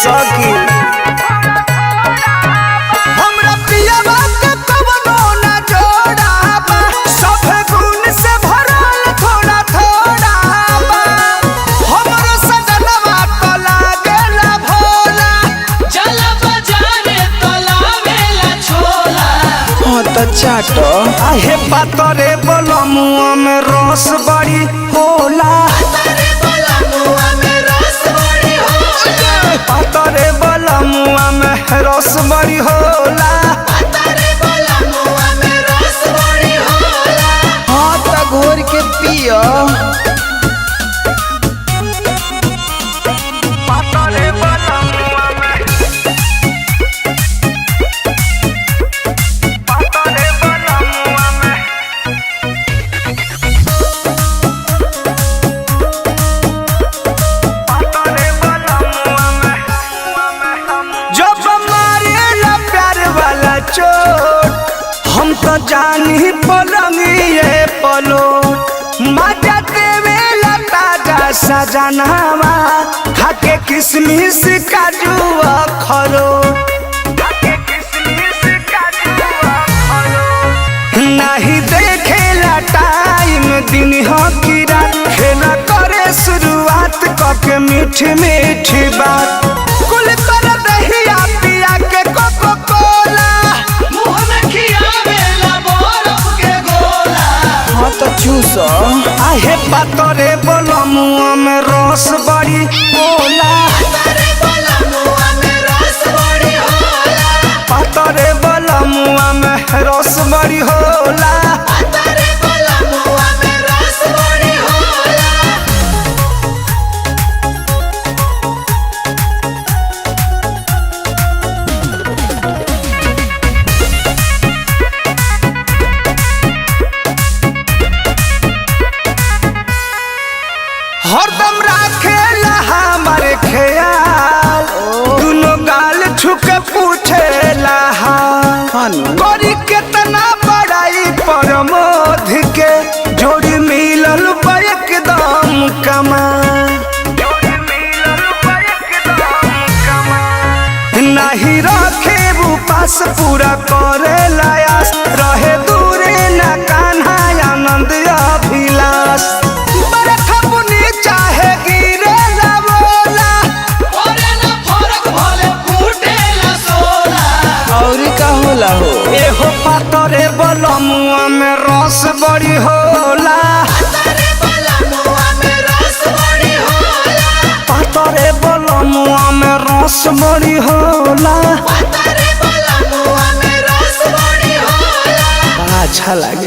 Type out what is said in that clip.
सकी हमरा पियावा के कवनो ना जोड़ाबा सब गुण से भरल थोड़ा थोड़ा बा हमरो सजनवा तो लागेला भोला चल बाजारे तो लावेला छोला हां त चाटो आहे पातरे बलमुआ में रस बड़ी होला पातरे बलमुआ में रस बड़ी होला पातरे बलमुआ में रस बड़ी होला पातरे बलमुआ में रस बड़ी होला हां त घोर के पियो पातरे बलमुआ में पातरे बलमुआ में पातरे बलमुआ में जब मारेला प्यार वाला चोट हम तो जानी पलंगिए पलो मजा देवेला ताजा सजनावा खाके किसमिस काजू अखरोट नहीं देखेला टाइम दिन हो की रात खेला करे शुरुआत कके मीठी मीठी बात कुल कर दहिया पिया के कोको कोला मुंह में खियावेला बरफ के गोला हाँ तो चूसो आहे पातरे बलमुआ में रस बड़ी होला पातरे बलमुआ में रस बड़ी होला पातरे बलमुआ में रस बड़ी होला पातरे बलमुआ में रस बड़ी होला हरदम राखेला हमारे ख्याल दुनो गाल छुके पूछेला हाल करी केतना बड़ाई प्रमोद के जोड़ी मिलल बा एकदम कमाल नहीं रखे उपास पूरा करे लायास रहे दूरे ना कान्हा आनंद अभिलाष बरखा बुनी चाहे गिरे ना बोला ओरे ना फरक भले फूटेला सोला और का होला हो एहो पातरे बलमुआ में रस बड़ी होला पातरे बलमुआ में रस बड़ी होला पातरे बलमुआ में रस बड़ी होला पातरे बलमुआ में रस बड़ी होला अच्छा लगे।